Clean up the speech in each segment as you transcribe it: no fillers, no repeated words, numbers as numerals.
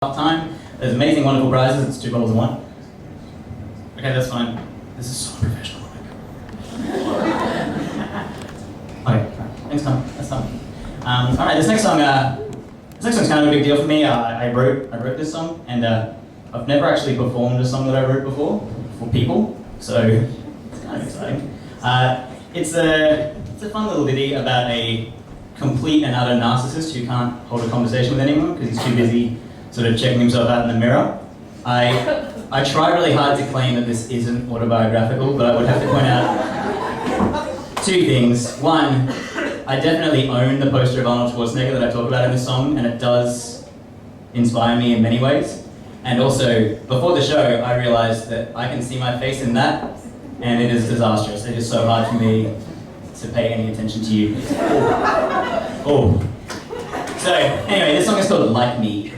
time. There's amazing, wonderful prizes. It's $2 a one. Okay, that's fine. This is so professional. Okay, thanks, Tom. That's Tom. All right, this next song's kind of a big deal for me. I wrote this song, and I've never actually performed a song that I wrote before for people, so it's kind of exciting. It's a fun little ditty about a complete and utter narcissist who can't hold a conversation with anyone because he's too busy sort of checking himself out in the mirror. I try really hard to claim that this isn't autobiographical, but I would have to point out two things. One, I definitely own the poster of Arnold Schwarzenegger that I talk about in this song, and it does inspire me in many ways. And also, before the show, I realized that I can see my face in that, and it is disastrous. It is so hard for me to pay any attention to you. Oh. So, anyway, this song is called Like Me.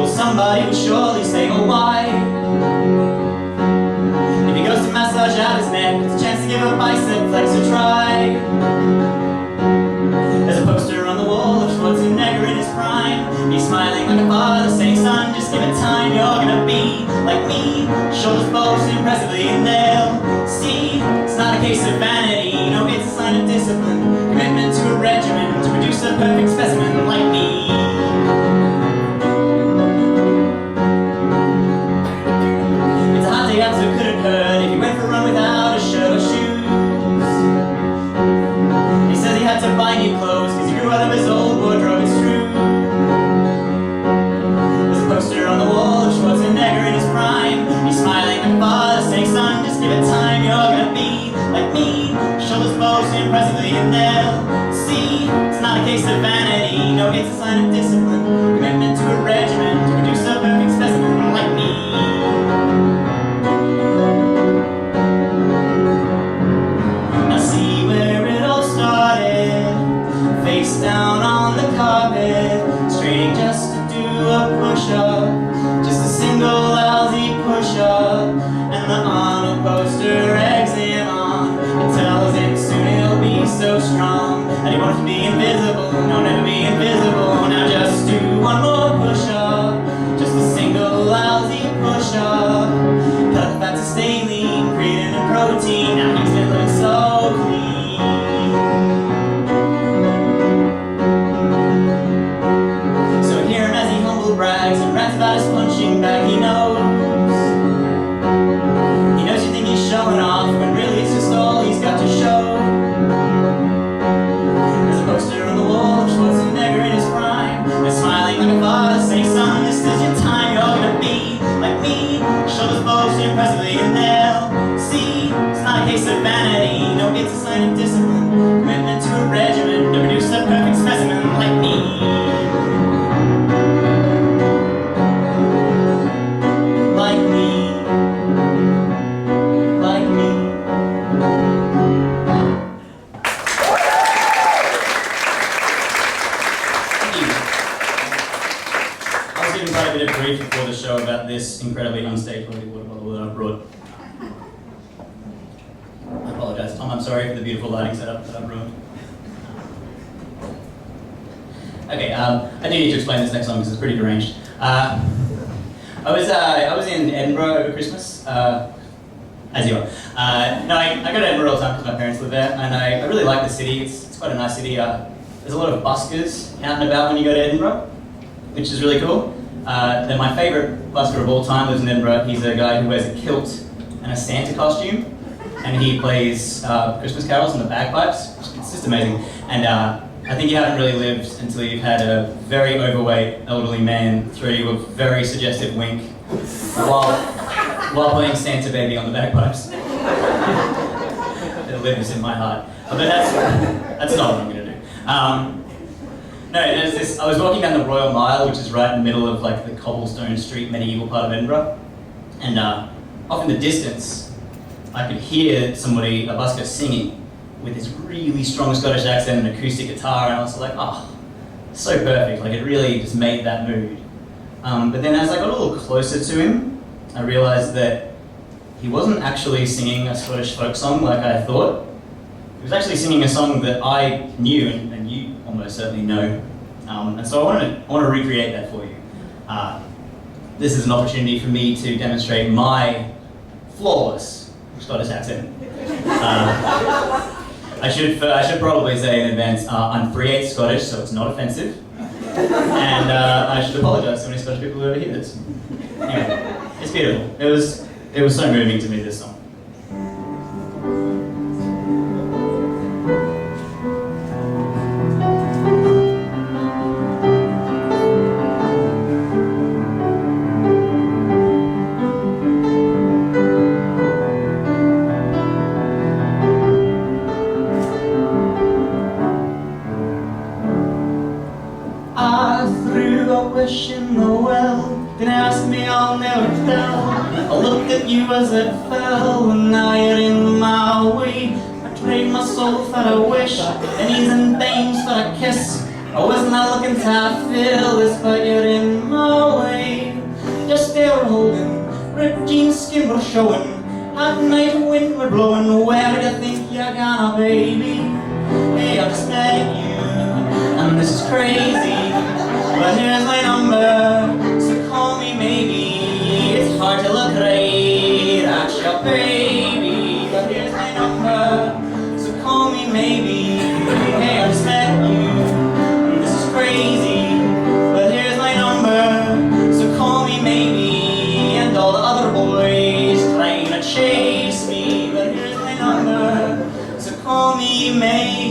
Somebody would surely say, oh why? If he goes to massage out his neck, it's a chance to give a bicep flex a try. There's a poster on the wall of Schwarzenegger in his prime. He's smiling like a father saying, son, just give it time, you're gonna be like me. Shoulders bulged impressively and they'll see. It's not a case of vanity, no, it's a sign of discipline. Commitment to a regimen, to produce a perfect specimen like me. So could have heard if he went for a run without a shirt or shoes. He says he had to buy new clothes because he grew out of his old wardrobe, it's true. There's a poster on the wall of Schwarzenegger in his prime. He's smiling like a father saying, son, just give it time, you're gonna be like me. Shoulders bulged impressively and they'll see. It's not a case of vanity, no, it's a sign of discipline. Commitment to a regimen, to produce a perfect specimen like me. Face down on the carpet, straining just to do a push-up, just a single lousy push-up, and the Arnold poster eggs him on. It tells him soon he'll be so strong, and he wants to be invisible, no, never be invisible. Now just do one more push-up, just a single lousy push-up. Cut the fat to stay lean, creatine and protein, now he's feeling so clean. Brags and rants about his punching bag. He knows you think he's showing off when really it's just all he's got to show. There's a poster on the wall of Schwarzenegger in his prime. They're smiling like a father saying, son, this is your time, you're gonna be like me. Shoulders bulged impressively and they'll see. It's not a case of vanity, no, it's a sign of discipline. Commitment to a regimen, to produce a perfect specimen like me. Before the show about this incredibly unstaged water bottle that I brought. I apologize, Tom. I'm sorry for the beautiful lighting setup that I've ruined. Okay, I do need to explain this next song because it's pretty deranged. I was in Edinburgh over Christmas, as you are. No, I go to Edinburgh all the time because my parents live there, and I really like the city. It's quite a nice city. There's a lot of buskers out and about when you go to Edinburgh, which is really cool. Then my favourite busker of all time lives in Edinburgh. He's a guy who wears a kilt and a Santa costume, and he plays Christmas carols and the bagpipes. It's just amazing. And I think you haven't really lived until you've had a very overweight elderly man throw you a very suggestive wink while playing Santa Baby on the bagpipes. It lives in my heart. But that's not what I'm going to do. No, there's this. I was walking down the Royal Mile, which is right in the middle of like the cobblestone street medieval part of Edinburgh, and off in the distance, I could hear a busker singing with this really strong Scottish accent and acoustic guitar, and I was like, oh, so perfect. Like it really just made that mood. But then as I got a little closer to him, I realised that he wasn't actually singing a Scottish folk song like I thought. He was actually singing a song that I knew, and you almost certainly know. And so I want to recreate that for you. This is an opportunity for me to demonstrate my flawless Scottish accent. I should probably say in advance, I'm 3/8 Scottish, so it's not offensive. And I should apologise to any Scottish people who ever hear this. Anyway, it's beautiful. It was so moving to me, this song. Wish in the well, didn't ask me, I'll never tell. I looked at you as it fell, and now you're in my way. I trade my soul for a wish, pennies and dimes for a kiss. I wasn't looking to feel this, but you're in my way. Just they were holding, ripped jeans, skin were showing. At night wind were blowing, where do you think you're gonna, baby? Hey, I just met you, and this is crazy. But here's my number, so call me maybe. It's hard to look right at your baby. But here's my number, so call me maybe. Hey, I just met you, and this is crazy. But here's my number, so call me maybe. And all the other boys trying to chase me. But here's my number, so call me maybe.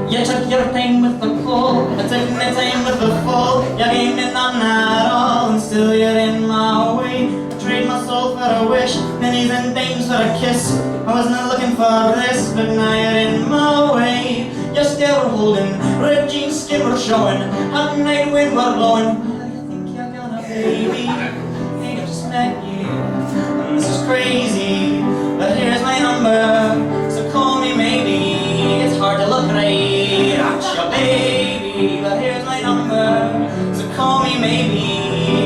You took your time with the call, I took my time with the fall. You gave me none at all, and still you're in my way. I trade my soul for a wish, pennies and dimes for a kiss. I wasn't looking for this, but now you're in my way. You're still holding, ripped jeans, skin were showing. Hot night wind were blowing. Where do you think you're gonna, baby? Hey, I just met you, and this is crazy. But here's my number, so call me maybe. It's hard to look right at your baby, but here's my number, so call me maybe.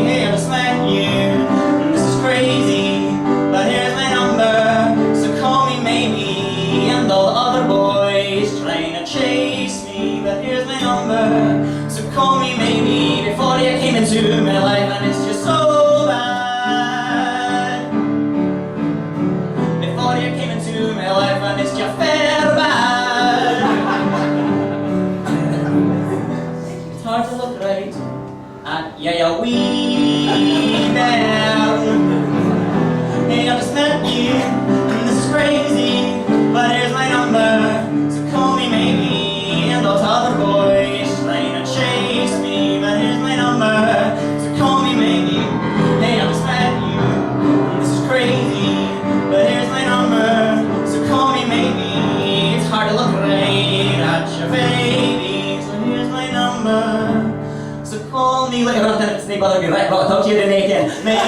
Hey, I just met you, and this is crazy. But here's my number, so call me maybe. And all the other boys trying to chase me, but here's my number, so call me maybe. Before you came into my life, and it's just so bad. Before you came into my life, and it's just fair bad. Hard to look right at your wee man. Hey, I just met you, and this is crazy. But here's my number, so call me maybe. And those other boys trying to chase me, but here's my number, so call me maybe. Hey, I just met you, and this is crazy. But here's my number, so call me maybe. It's hard to look right at your baby, so here's my number. So call me later on, it's the bother me, right? I'll talk to you today again. Maybe.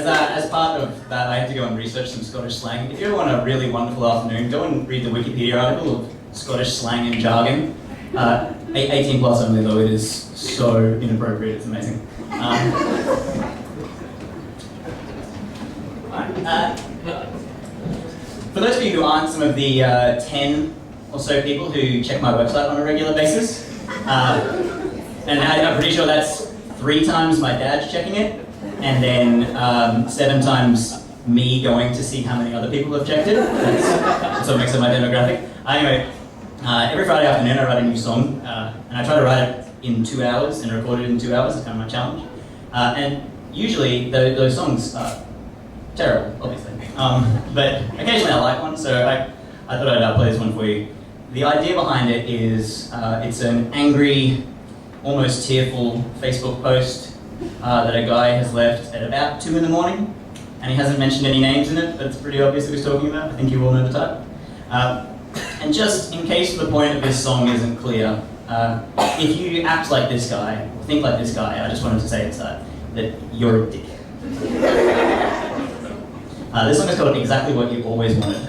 As part of that, I had to go and research some Scottish slang. If you ever want a really wonderful afternoon, go and read the Wikipedia article of Scottish slang and jargon. 18 plus only though, it is so inappropriate, it's amazing. For those of you who aren't some of the 10 or so people who check my website on a regular basis, and I'm pretty sure that's 3 times my dad checking it, and then 7 times me going to see how many other people have checked it. That's what makes it my demographic. Anyway, every Friday afternoon I write a new song, and I try to write it in 2 hours and record it in 2 hours. It's kind of my challenge. And usually those songs are terrible, obviously. But occasionally I like one, so I thought I'd play this one for you. The idea behind it is it's an angry, almost tearful Facebook post that a guy has left at about 2 in the morning, and he hasn't mentioned any names in it, but it's pretty obvious who he's talking about. I think you all know the type. And just in case the point of this song isn't clear, if you act like this guy, or think like this guy, I just wanted to say that you're a dick. This song is called Exactly What You Always Wanted.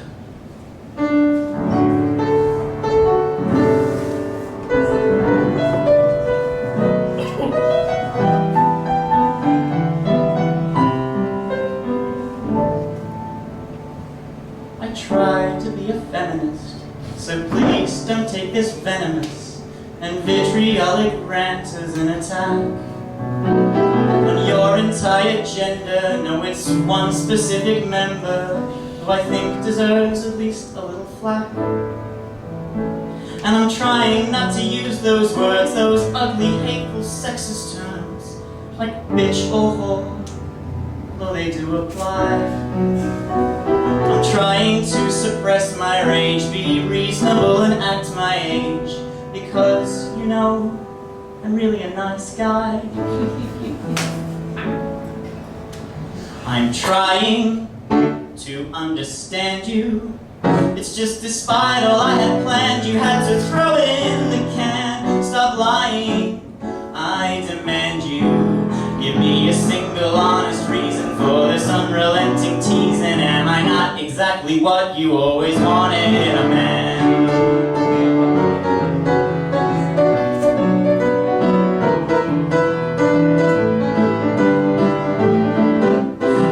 I tried to be a feminist, so please don't take this venomous and vitriolic rant as an attack on your entire gender. No, it's one specific member who I think deserves at least a little flack. And I'm trying not to use those words, those ugly, hateful, sexist terms, like bitch or whore, though they do apply. I'm trying to suppress my rage, be reasonable and act my age, because, you know, I'm really a nice guy. I'm trying to understand you. It's just despite all I had planned, you had to throw it in the can. Stop lying, I demand you give me a single honest reason for this unrelenting teasing. Am I not exactly what you always wanted in a man?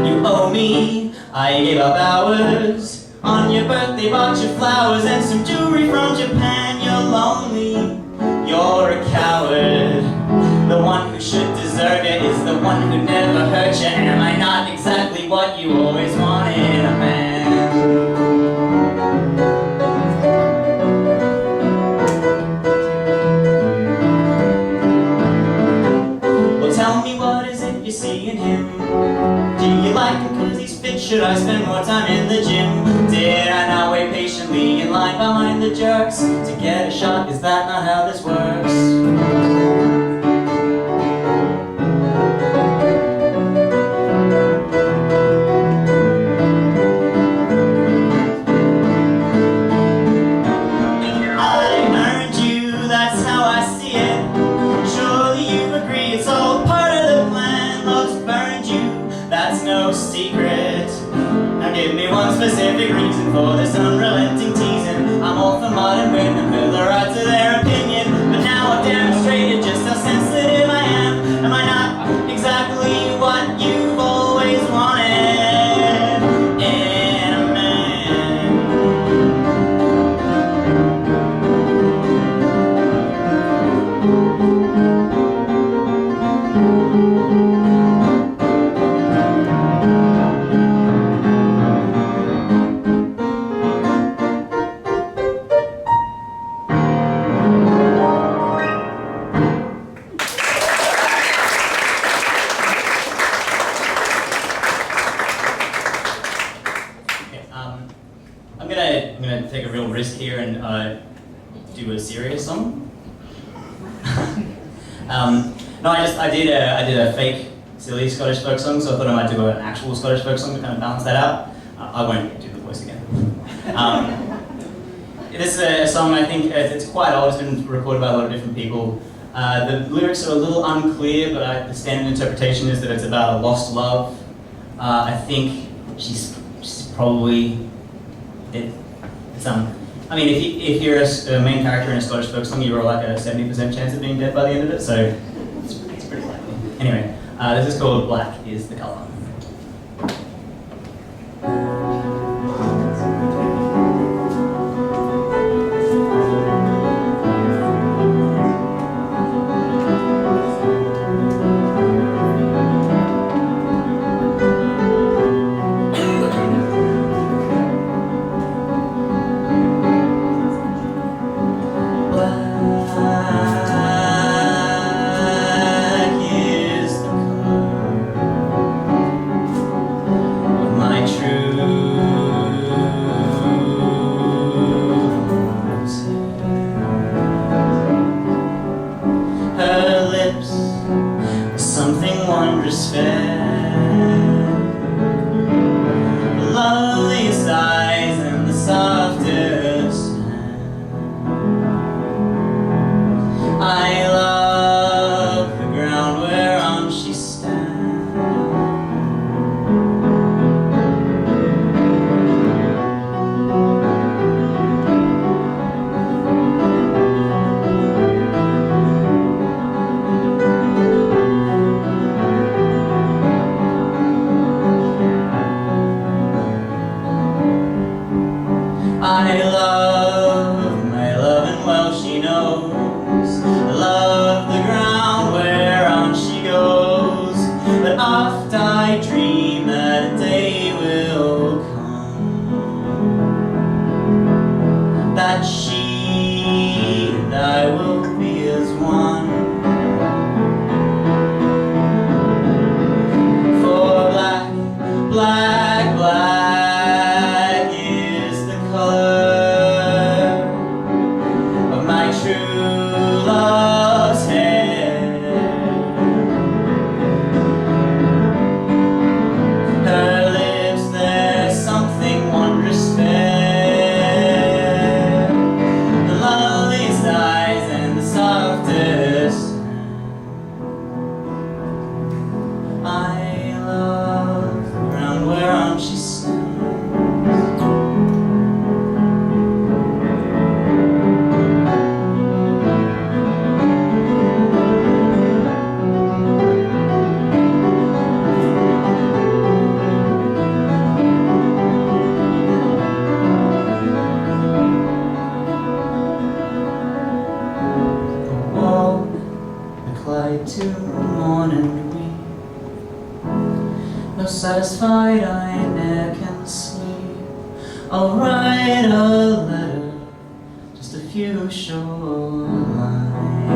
You owe me, I gave up hours. On your birthday bought you flowers and some jewelry from Japan. You're lonely, you're a coward. The one who should deserve it is the one who never hurt you. Am I not exactly what you always wanted in a man? Well, tell me, what is it you see in him? Do you like him cause he's fit? Should I spend more time in the gym? Did I not wait patiently in line behind the jerks to get a shot? Is that not how this works? Give me one specific reason for this unrelenting teasing. I'm all for modern women with the right to their opinion, but now I've demonstrated just how sensitive I am. Am I not exactly what you've always wanted in a man? I'm gonna take a real risk here and do a serious song. No, I did a fake silly Scottish folk song, so I thought I might do an actual Scottish folk song to kind of balance that out. I won't do the voice again. This is a song, I think it's quite old. It's been recorded by a lot of different people. The lyrics are a little unclear, but the standard interpretation is that it's about a lost love. I think she's probably dead. I mean, if you're a main character in a Scottish folk song, you're like a 70% chance of being dead by the end of it, so it's pretty likely. Anyway, this is called Black is the Colour. Wondrous fair, loveliest eyes and the softest hand. true love's hair. Her lips, there's something wondrous fair. The loveliest eyes and the softest hand. I love the ground whereon she stands. To mourn and weep, no satisfied I ne'er can sleep. I'll write a letter, just a few short lines,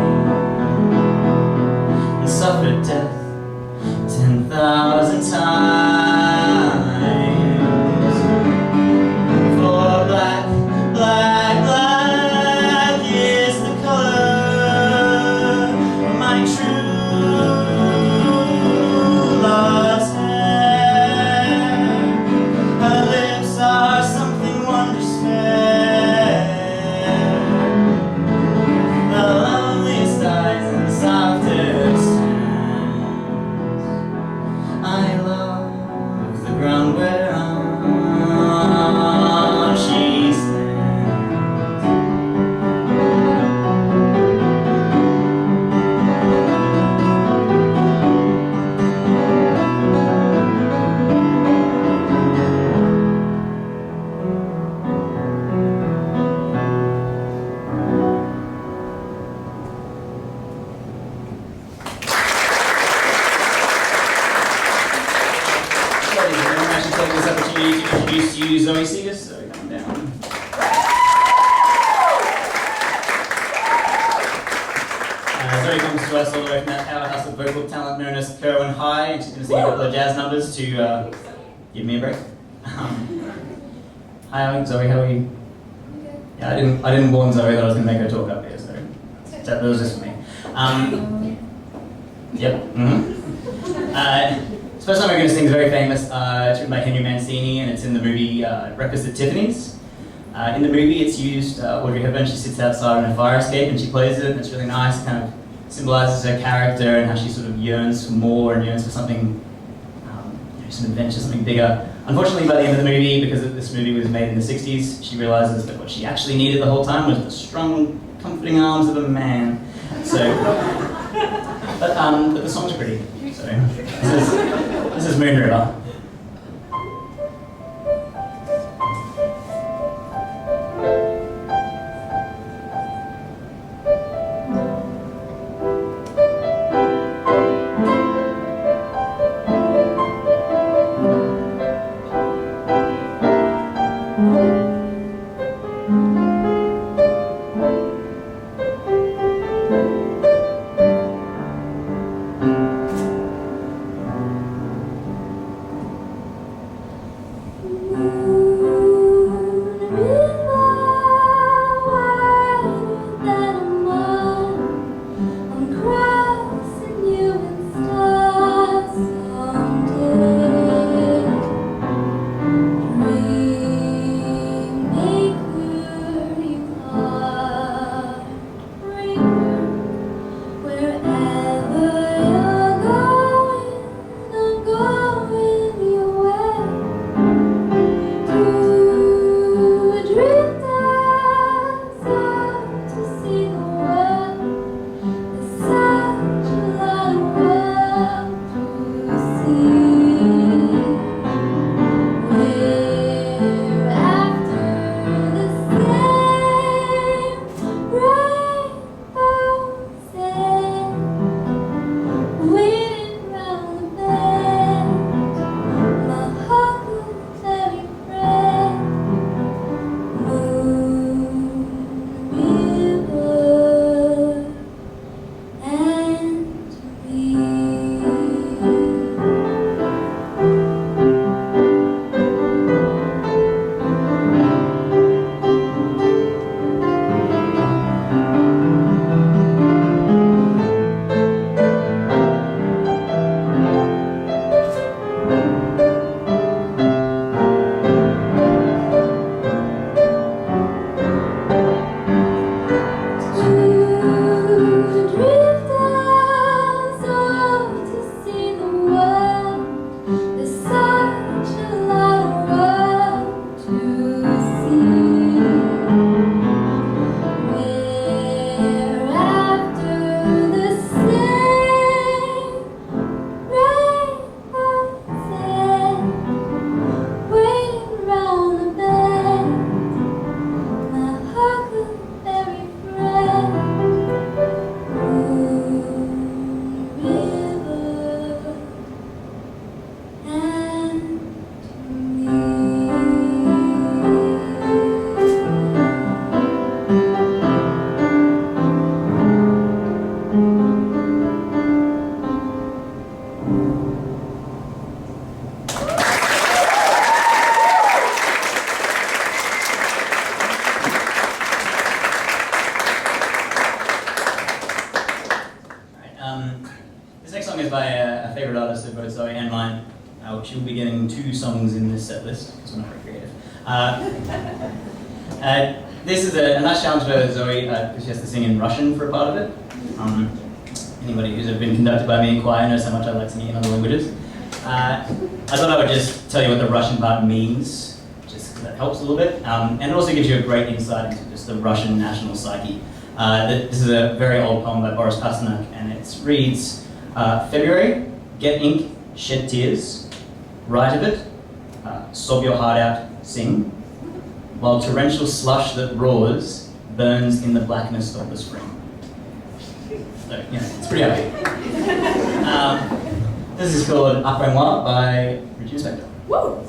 and suffer death 10,000 times. For black, black, black is the color of my true love's hair. Her lips are something wondrous fair. The loveliest eyes and the softest hands. I love the ground whereon she stands. Ladies and gentlemen, I should take this opportunity to introduce you Zoe Segas, so come down. Zoe comes to us all the way from that powerhouse of vocal talent known as Kerwin High, and she's going to sing a couple of jazz numbers to give me a break. Hi Zoe, how are you? Yeah, I didn't warn Zoe that I was going to make her talk up here, so that was just for me. Yep. This first song we're going to sing is very famous. It's written by Henry Mancini, and it's in the movie Breakfast at Tiffany's. In the movie, it's used Audrey Hepburn. She sits outside on a fire escape and she plays it. And it's really nice. It kind of symbolizes her character and how she sort of yearns for more and yearns for something, some adventure, something bigger. Unfortunately, by the end of the movie, because this movie was made in the 60s, she realizes that what she actually needed the whole time was the strong, comforting arms of a man. So, but the song's pretty. So this is Moon River. is by a favourite artist of both Zoe and mine. She will be getting 2 songs in this set list, because we're not very creative. This is a nice challenge for Zoe, because she has to sing in Russian for a part of it. Anybody who's ever been conducted by me in choir knows how much I like singing in other languages. I thought I would just tell you what the Russian part means, just because that helps a little bit. And it also gives you a great insight into just the Russian national psyche. This is a very old poem by Boris Pasternak, and it reads, February, get ink, shed tears, write of it, sob your heart out, sing, while torrential slush that roars burns in the blackness of the spring. So, it's pretty happy. This is called Après-moi by Regina Spektor. Woo!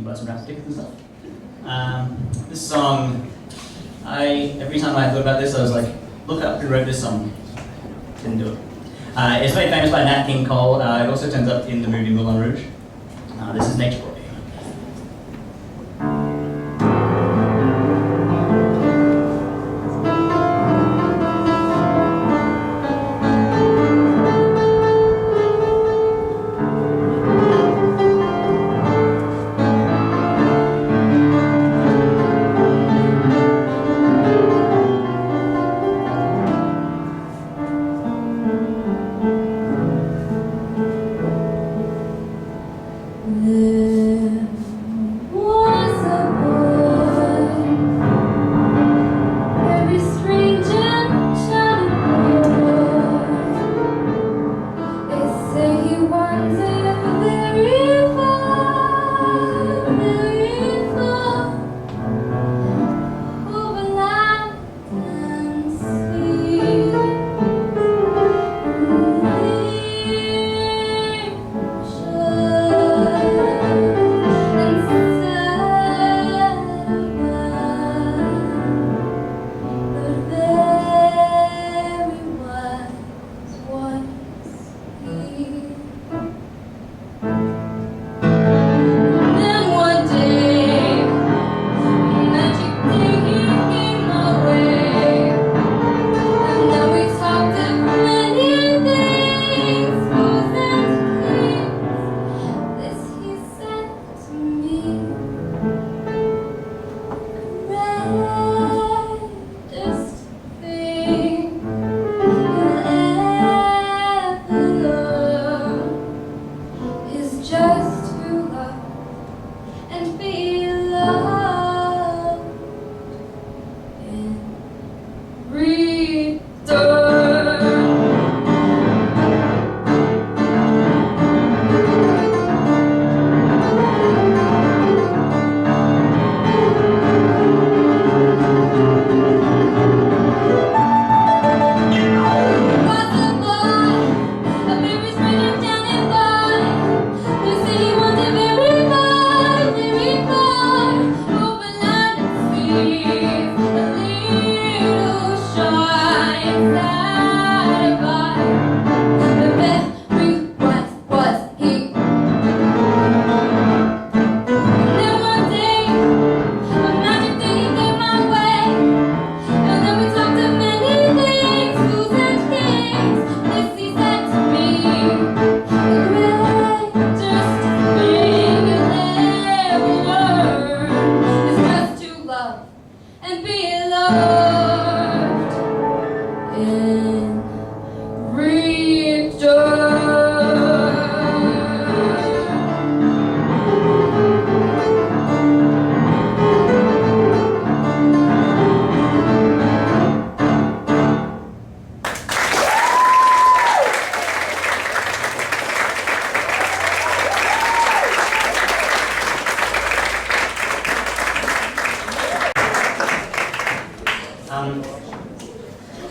buy some raffle tickets and stuff. This song, every time I thought about this, I was like, look up who wrote this song. Didn't do it. It's made famous by Nat King Cole. It also turns up in the movie Moulin Rouge. This is Nature Boy.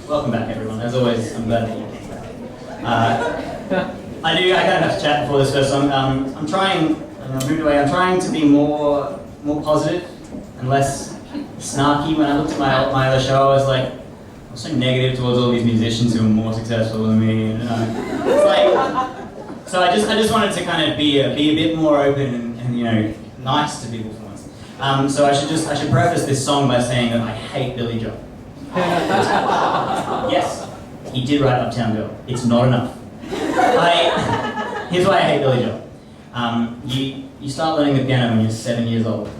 Welcome back, everyone. As always, I'm glad that you came back. I got enough to chat before this first song. I'm trying to be more positive and less snarky. When I looked at my other show, I was so negative towards all these musicians who are more successful than me. And, it's like, so I just wanted to kind of be a bit more open and nice to people for once. So I should preface this song by saying that I hate Billy Joel. Yes, he did write Uptown Girl. It's not enough. Here's why I hate Billy Joel. You start learning the piano when you're 7 years old,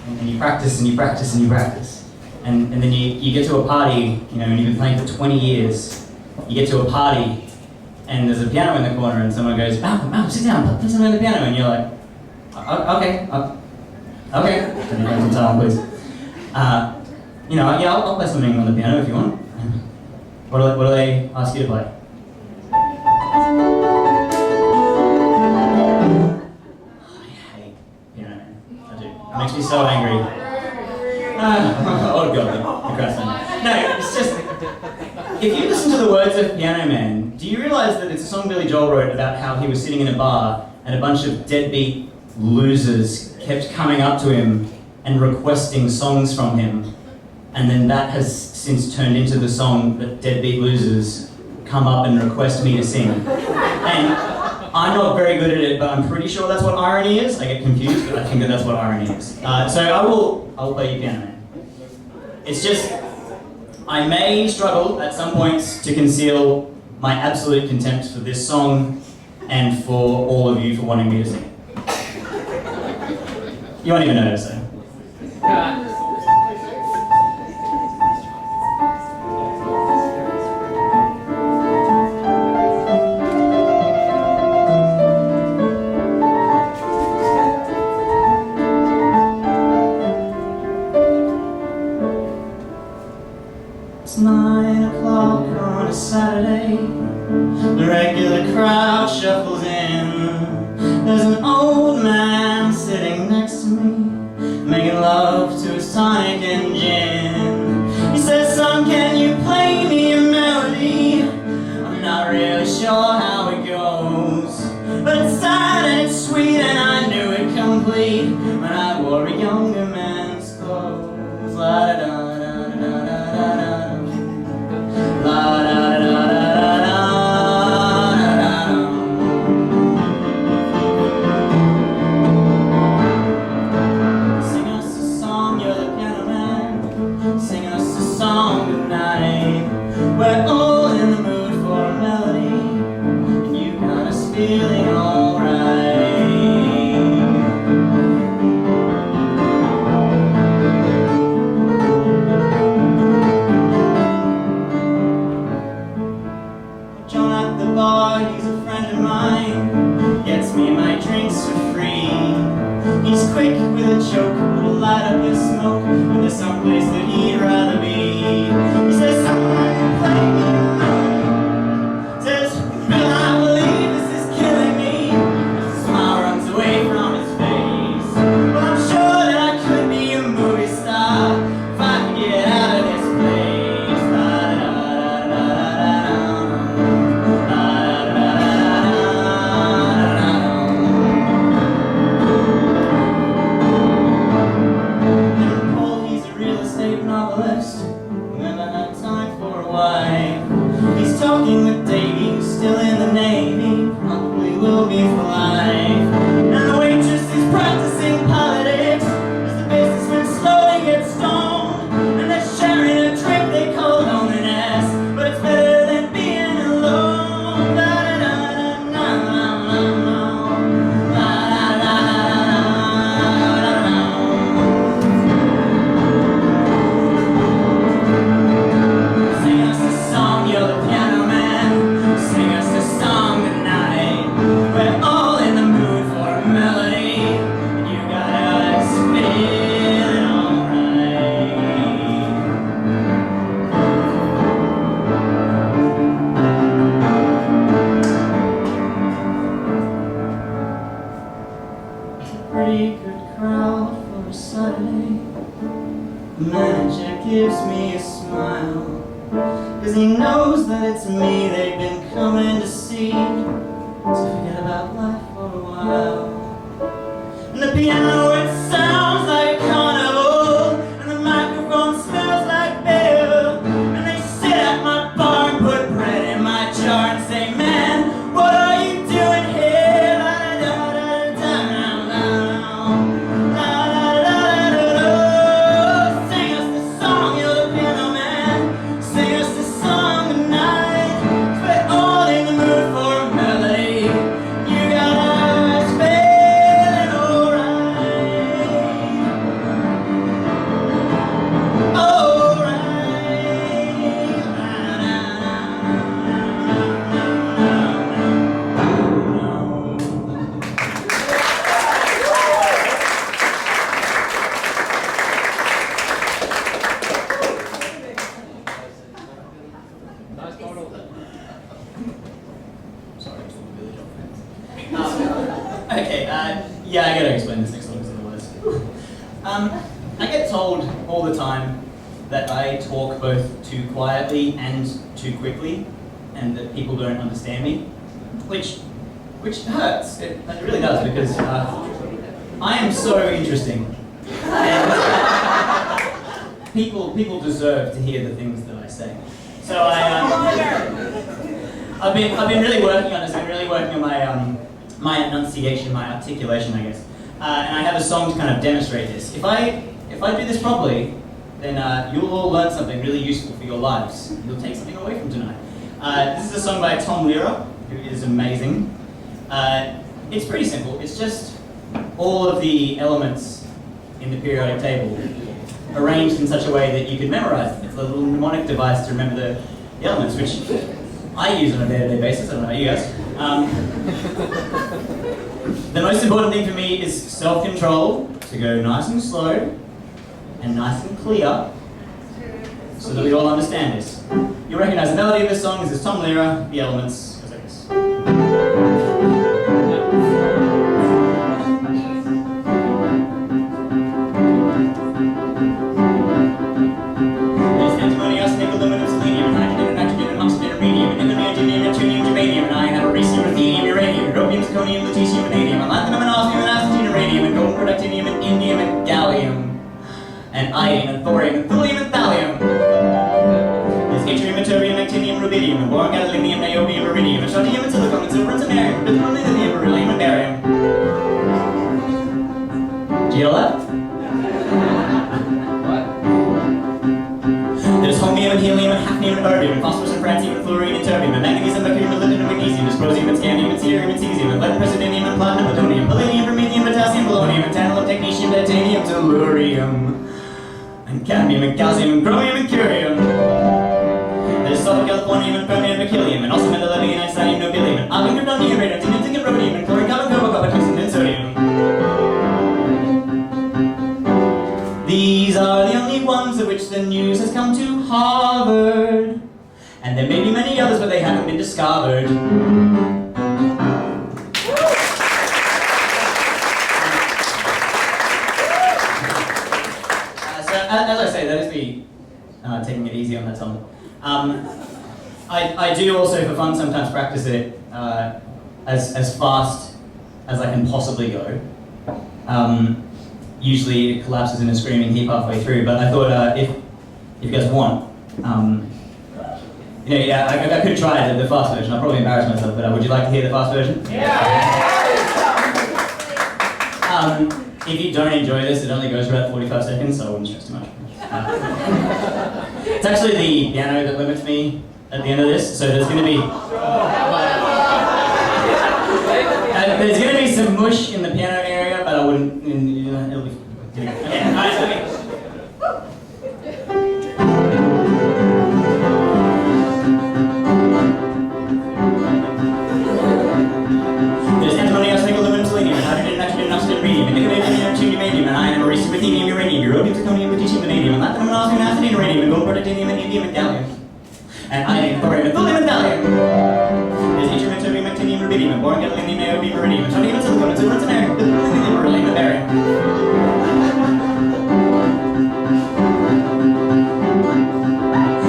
and you practice and you practice and you practice, and then you get to a party, and you've been playing for 20 years. You get to a party, and there's a piano in the corner, and someone goes, Malcolm, sit down, play something on the piano, and you're like, okay. Can you play some time, please? I'll play something on the piano if you want. What do they ask you to play? I hate piano, man. I do. It makes me so angry. Oh god, no, it's just, if you listen to the words of Piano Man, do you realise that it's a song Billy Joel wrote about how he was sitting in a bar and a bunch of deadbeat losers kept coming up to him and requesting songs from him, and then that has since turned into the song that Deadbeat Losers come up and request me to sing. And I'm not very good at it, but I'm pretty sure that's what irony is. I get confused, but I think that that's what irony is. So I will play you Piano Man. It's just, I may struggle at some points to conceal my absolute contempt for this song and for all of you for wanting me to sing it. You won't even notice it. It's 9 o'clock on a Saturday. The regular crowd shuffles in. There's an old man sitting next to me, making love to his tonic and gin. He says, "Son, can you play me a melody? I'm not really sure how it goes, but it's sad and it's sweet and I knew it complete when I wore a younger man's clothes." La da da da da da da da, la da da da da da. We're all in the mood for a melody, and you got us feeling alright. John at the bar, he's a friend of mine, gets me my drinks for free. He's quick with a joke, will light up his smoke when there's someplace that he'd rather be. He says, "Someone play me a melody." Says, "Bill, I believe this is killing me." A smile runs away from his face. Well, I'm sure that I could be a movie star if I could get out of this place. La da da da da da, la da da da da da. Paul, he's a real estate novelist. Never had time for a wife. He's talking with Davey, who's still in the Navy, probably will be for life. And the waitress is practicing politics as the businessman slowly gets stoned. And they're sharing a drink they call loneliness, but it's better than being alone. La da da da da da da, la da da da da da. Sing us a song, you're the piano man. Sing us a song tonight. We're all in the mood for a melody, and you got us feeling alright. It's a pretty good crowd for a Saturday. The manager gives me a smile, 'cause he knows that it's me they've been coming to see, to forget about life for a while. And the piano, it sounds like a carnival, and the microphone smells like beer. And they sit at my bar and put bread in my jar and say, "Man, what are you doing here?" La da da da da da, la da da da da. Sing us the song, you're the piano man. Sing us the song tonight. 'Cause we're all in the mood for a melody. You got us feeling alright. Alright. Okay, yeah, I gotta explain this next song in the words. I get told all the time that I talk both too quietly and too quickly, and that people don't understand me, which hurts. It really does, because I am so interesting. And people deserve to hear the things that I say. So I've been really working on this. I've been really working on my enunciation, my articulation, I guess. And I have a song to kind of demonstrate this. If I do this properly, then you'll all learn something really useful for your lives. You'll take something away from tonight. This is a song by Tom Lehrer, who is amazing. It's pretty simple. It's just all of the elements in the periodic table arranged in such a way that you can memorize them. It's a little mnemonic device to remember the elements, which I use on a day-to-day basis. I don't know about you guys. The most important thing for me is self-control, to go nice and slow and nice and clear, so that we all understand this. You'll recognize the melody of this song. This is Tom Lehrer, the elements goes like this. There's antimonious, nickel, aluminum, selenium, hydrogen, nitrogen, oxygen, radium, neodymium, neptunium, germanium, and iron, beryllium, ruthenium, uranium, europium, zirconium, lutetium, vanadium, lanthanum, and osmium, and astatine, iridium, and gold, productinium, and indium, and gallium, and iodine, and thorium, and thulium, and thallium. There's yttrium, ytterbium, actinium, rubidium, and boron, gadolinium, niobium, iridium, and strontium, and silicon, and silver, and samarium, and lithium, lithium, beryllium, and barium. Do you know that? There's holmium and helium and hafnium and erbium and phosphorus and francium and fluorine and terbium and manganese and mercurium and molybdenum and magnesium, dysprosium and scandium and cerium and cesium and lead and praseodymium and platinum and plutonium, palladium, promethium, potassium, polonium and tantalum, technetium, titanium, tellurium and cadmium and calcium and chromium and curium. There's sulfur, californium and chromium and berkelium and also metallium and strontium, nobilium and argon, kryptonium, radium, tinnium, and rhodium and chlorine, carbon, carbon, carbon, tungsten and sodium. These are the only ones of which the news has come to Harvard. And there may be many others, but they haven't been discovered. So, as I say, that is me taking it easy on that song. I do also, for fun, sometimes practice it as fast as I can possibly go. Usually it collapses in a screaming heap halfway through, but I thought if you guys want, I could try the fast version. I'll probably embarrass myself, but would you like to hear the fast version? Yeah! If you don't enjoy this, it only goes for about 45 seconds, so I wouldn't stress too much. It's actually the piano that limits me at the end of this, so there's going to be... there's going to be some mush in the piano area, but I wouldn't... it'll be... Okay, alright, okay. There's antimony, arsenic, aluminum, selenium, and hydrogen, nitrogen, oxygen, radium, and nickel, neptunium, and iron, and beryllium, ruthenium, uranium, europium, zirconium, lutetium, vanadium, and lanthanum, and osmium, and astatine, iridium, and gold, productinium, and indium, and gallium, and iodine, thorium, and thulium, and thallium. There's yttrium, ytterbium, actinium, rubidium, and boron, gadolinium, niobium, iridium, and strontium, and silicon, and silver, and samarium, and lithium, beryllium, and barium.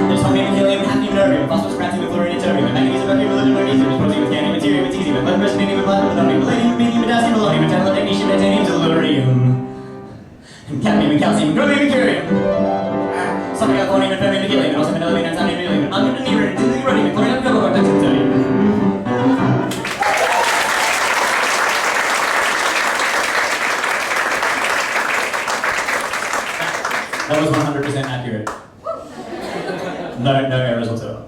There's holmium, helium, hafnium, erbium, phosphorus, francium, and fluorine, and terbium, and manganese, and mercury, molybdenum, magnesium, dysprosium, and scandium, and cerium, and cesium, and lead, praseodymium, and platinum, plutonium, palladium, promethium, potassium, polonium, and tantalum, technetium, titanium, tellurium, and cadmium, and calcium, and chromium, and curium. Sulfur, californium, and fermium, and helium, and also metallium, and strontium, and argon, kryptonium, tinnium, and rhodium, and chlorine, carbon, carbon, tungsten, and sodium. That was 100% accurate. No errors whatsoever.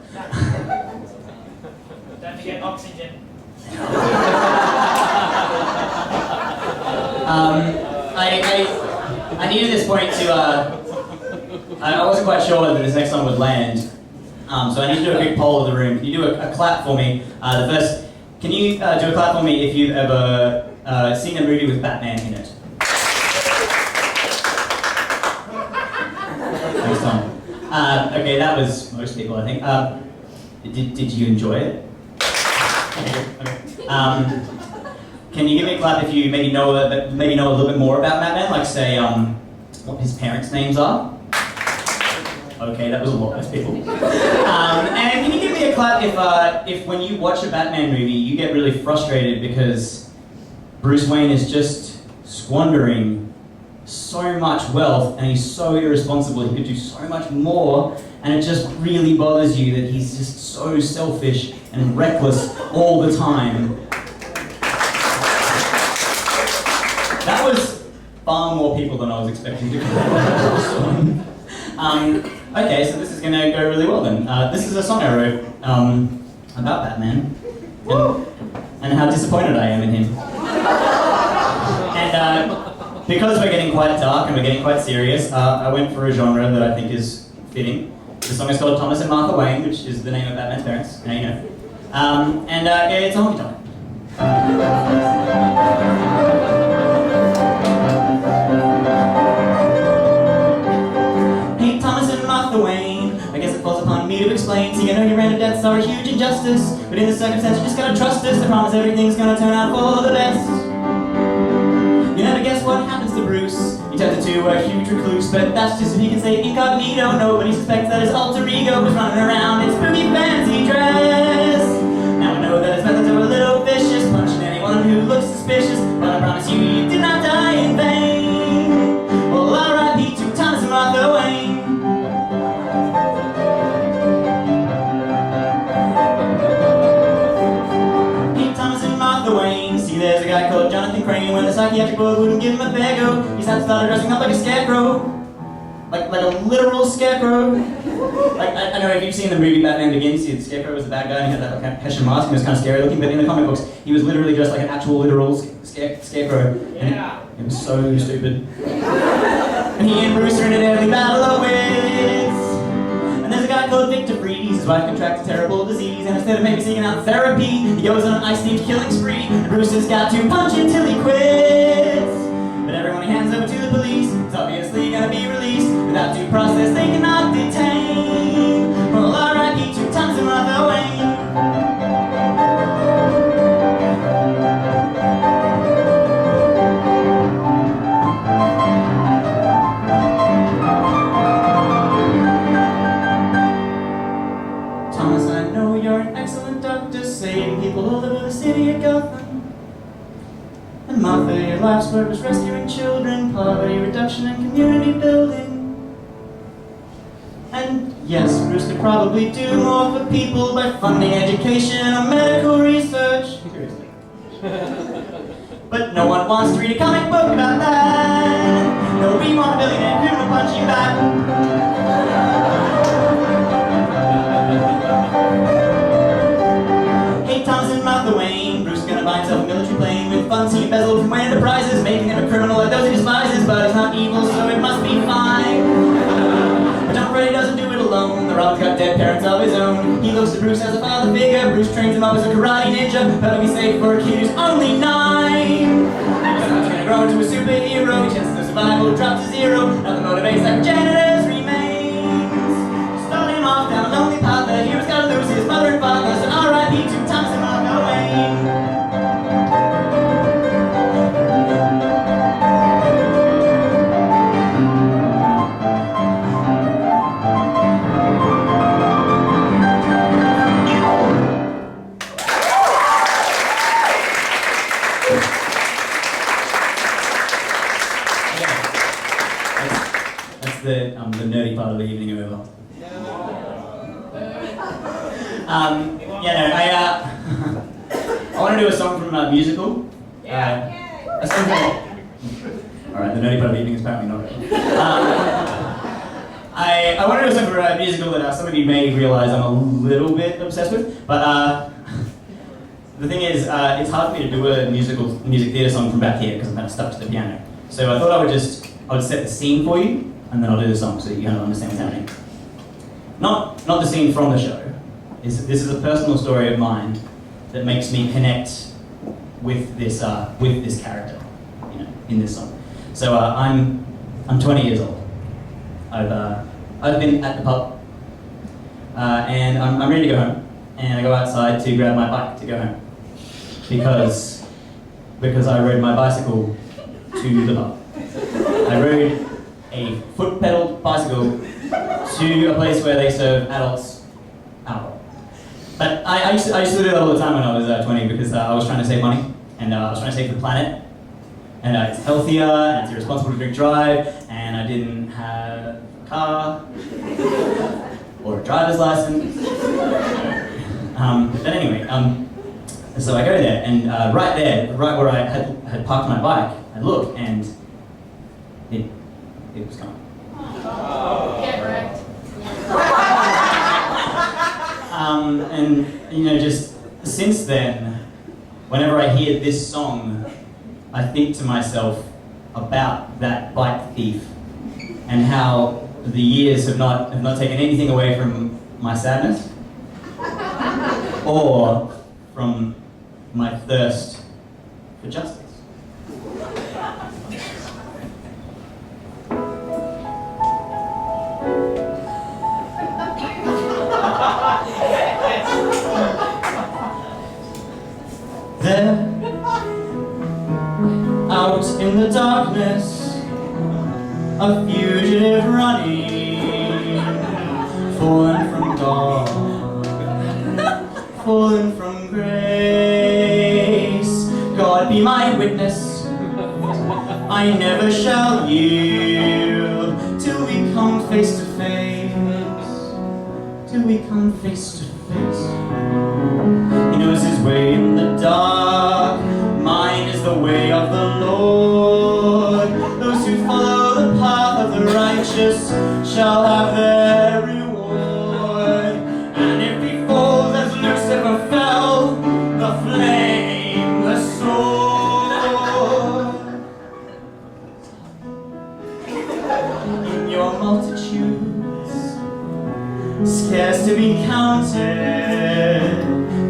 Don't forget oxygen. I needed this point to, I wasn't quite sure whether this next song would land, so I need to do a quick poll of the room. Can you do a clap for me? Can you do a clap for me if you've ever seen a movie with Batman in it? Thanks, Tom. Okay, that was most people, I think. Did you enjoy it? Okay. Can you give me a clap if you maybe know a little bit more about Batman, like say what his parents' names are? Okay, that was a lot less people. And can you give me a clap if when you watch a Batman movie you get really frustrated because Bruce Wayne is just squandering so much wealth, and he's so irresponsible, he could do so much more, and it just really bothers you that he's just so selfish and reckless all the time. That was far more people than I was expecting to come. Okay, so this is going to go really well then. This is a song I wrote about Batman and how disappointed I am in him. And because we're getting quite dark and we're getting quite serious, I went for a genre that I think is fitting. The song is called Thomas and Martha Wayne, which is the name of Batman's parents. Now you know. And it's a honky tonk. Hey, Thomas and Martha Wayne, I guess it falls upon me to explain. So you know your random deaths are a huge injustice, but in this circumstance you just gotta trust us. I promise everything's gonna turn out for the best. You never guess what happens to Bruce. He turns into a huge recluse, but that's just so he can say incognito. Nobody suspects that his alter ego was running around in spooky fancy dress. Now I know that his methods are a little vicious, punching anyone who looks suspicious, but I promise you, you did not die in vain. Well, R.I.P. to Thomas and Martha Wayne. Hey, Thomas and Martha Wayne. See, there's a guy called Jonathan Crane. When the psychiatric board wouldn't give him a fair go, he started dressing up like a scarecrow. Like a literal scarecrow. Like, I know if you've seen the movie Batman Begins, the scarecrow was the bad guy and he had that like, Hessian mask and it was kind of scary looking, but in the comic books, he was literally just like an actual literal scarecrow. Yeah. And it was so stupid. And he and Bruce are in a deadly battle of wits. And there's a guy called Victor Freeze, his wife contracts a terrible disease, and instead of maybe seeking out therapy, he goes on an ice-themed killing spree, and Bruce has got to punch until he quits. But everyone he hands over to the police is obviously gonna be released. Without due process, they cannot detain. Well, R.I.P. to Thomas and Martha Wayne. Thomas, I know you're an excellent doctor, saving people all over the city of Gotham. And Martha, your life's work was rescuing children, poverty reduction and community building. And yes, Bruce could probably do more for people by funding education or medical research. Seriously. But no one wants to read a comic book about that. No, we want a billionaire who will punch you back. Hey, Thomas and Martha Wayne, Bruce is gonna buy himself a military plane with funds he embezzled from Wayne Enterprises, making him a criminal like those he despises, but he's not evil, so it must be fine. But Tom Brady doesn't do it alone. The Robin's got dead parents of his own. He looks to Bruce as a father figure. Bruce trains him up as a karate ninja. That'll be safe for a kid who's only 9. So he's gonna grow into a superhero. His chances of survival drops to 0. Nothing motivates like janitors remains. Start him off down a lonely path. The hero's gotta lose his mother and father. So R.I.P. to Thomas and Martha Wayne. The nerdy part of the evening over. I want to do a song from a musical. A song from... Alright, the nerdy part of the evening is apparently not ready. I want to do a song from a musical that some of you may realise I'm a little bit obsessed with, but the thing is, it's hard for me to do a music theatre song from back here because I'm kind of stuck to the piano. So I thought I would set the scene for you, and then I'll do the song so you kind of understand what's happening. Not the scene from the show. This is a personal story of mine that makes me connect with this character, you know, in this song. So I'm 20 years old. I've been at the pub, and I'm ready to go home. And I go outside to grab my bike to go home because I rode my bicycle to the pub. I rode a foot-pedaled bicycle to a place where they serve adults alcohol. But I used to do that all the time when I was 20 because I was trying to save money and I was trying to save the planet. and it's healthier, and it's irresponsible to drink drive, and I didn't have a car or a driver's license. But anyway, so I go there, and right where I had parked my bike, I look, and it was gone. Get wrecked. And you know, just since then, whenever I hear this song, I think to myself about that bike thief and how the years have not taken anything away from my sadness or from my thirst for justice. There, out in the darkness, a fugitive running, fallen from God, fallen from grace. God be my witness, I never shall yield till we come face to face, till we come face to face. He knows his way in the dark, mine is the way of the Lord. Those who follow the path of the righteous shall have their reward. And if he falls as Lucifer fell, the flame, the sword. In your multitudes, scarce to be counted,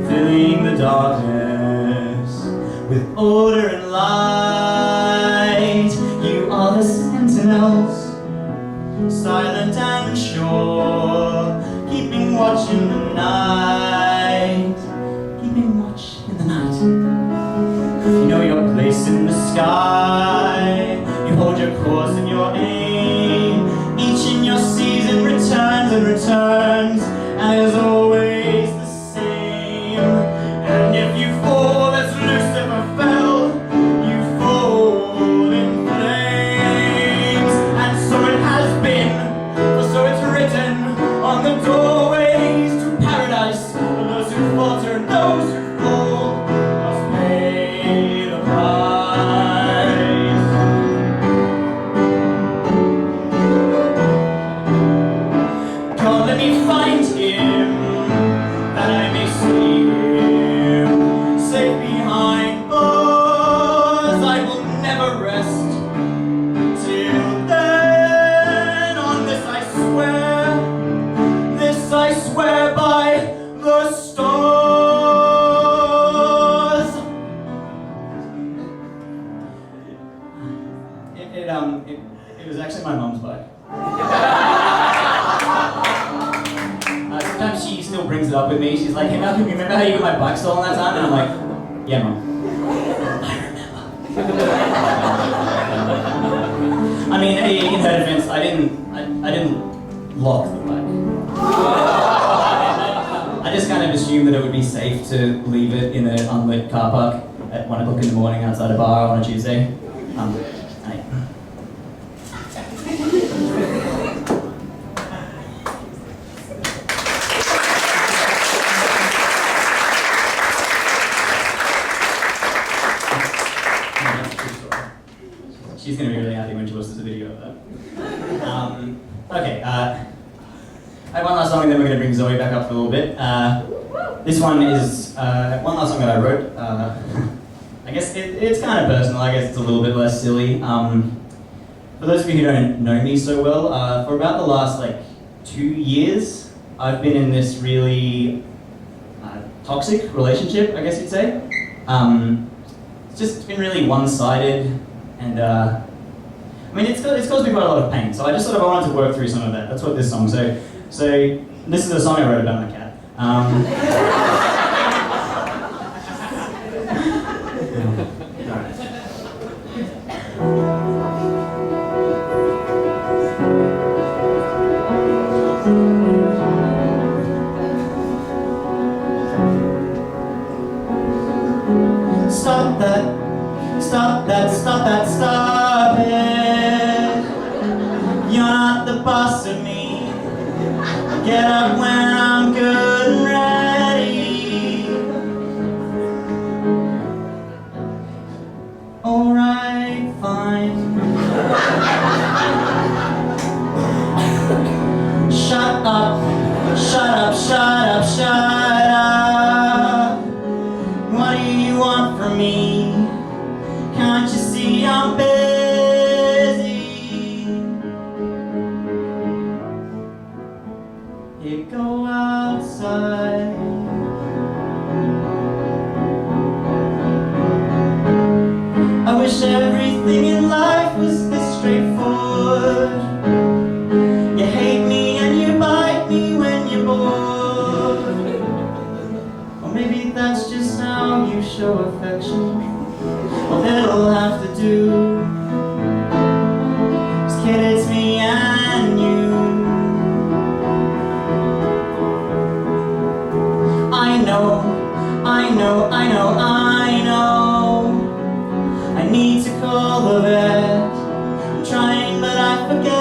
filling the darkness with order and light. You are the sentinels, silent and sure, keeping watch in the night, keeping watch in the night. You know your place in the sky, you hold your course and your aim, each in your season returns and returns, and is always the same. And if you fall as Lucifer fell, you fall in flames. And so it has been, for so it's written on the doorways to paradise. For those who falter and those who fall must pay the price. God, let me find him, that I may see him, safe behind bars. I will never rest till then. On this I swear by the stars. It was actually my mum's bike. Sometimes she still brings it up with me. She's like, hey, Malcolm, you remember how you got my bike stolen that time? And I'm like, yeah, Mum. I remember. I mean, in her defense, I didn't lock the bike. I just kind of assumed that it would be safe to leave it in an unlit car park at 1 o'clock in the morning outside a bar on a Tuesday. She's going to be really happy when she watches the video of that. Okay, I have one last song and then we're going to bring Zoe back up for a little bit. This one is one last song that I wrote. I guess it's kind of personal, I guess it's a little bit less silly. For those of you who don't know me so well, for about the last 2 years, I've been in this really toxic relationship, I guess you'd say. It's been really one-sided. And I mean, it's caused me quite a lot of pain. So I just sort of wanted to work through some of that. That's what this song. So this is a song I wrote about my cat. Stop that out when I'm good and ready. Alright, fine. Shut up, shut up, shut up, shut up. What do you want from me? Can't you see I'm busy? You go outside. I wish everything in life was this straightforward. You hate me and you bite me when you're bored. Or maybe that's just how you show affection. Well, it'll have to do. 'Cause kid, it's me and you. I know, I know, I know, I know. I need to call the vet. I'm trying but I forget.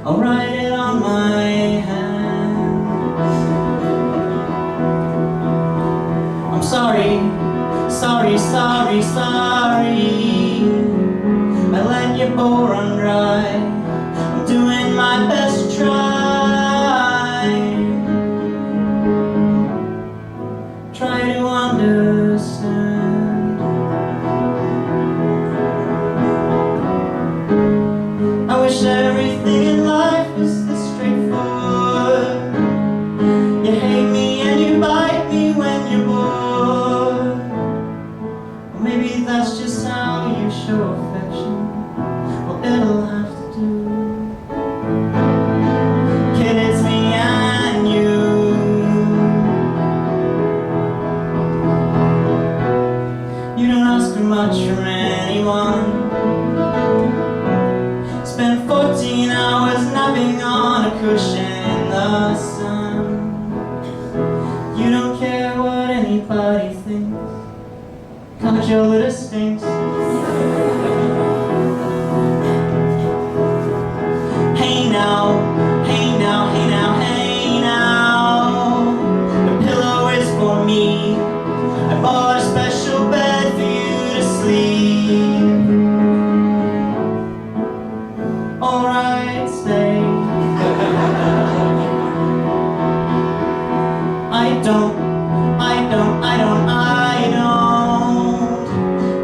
I'll write it on my hand. I'm sorry, sorry, sorry, sorry. I let your bowl run dry. I'm doing my best to try to understand. I wish everything in life was this straightforward. You hate me and you bite me when you're bored. Or maybe that's just how you show affection. Well, it'll have to do. Kid, it's me and you. You don't ask for much from anyone. Spent 14 hours napping on a cushion in the sun. You don't care what anybody thinks. Cause your litter stinks. Hey now, hey now, hey now, hey now. The pillow is for me. I bought a special bed for you to sleep. Alright, stay. I don't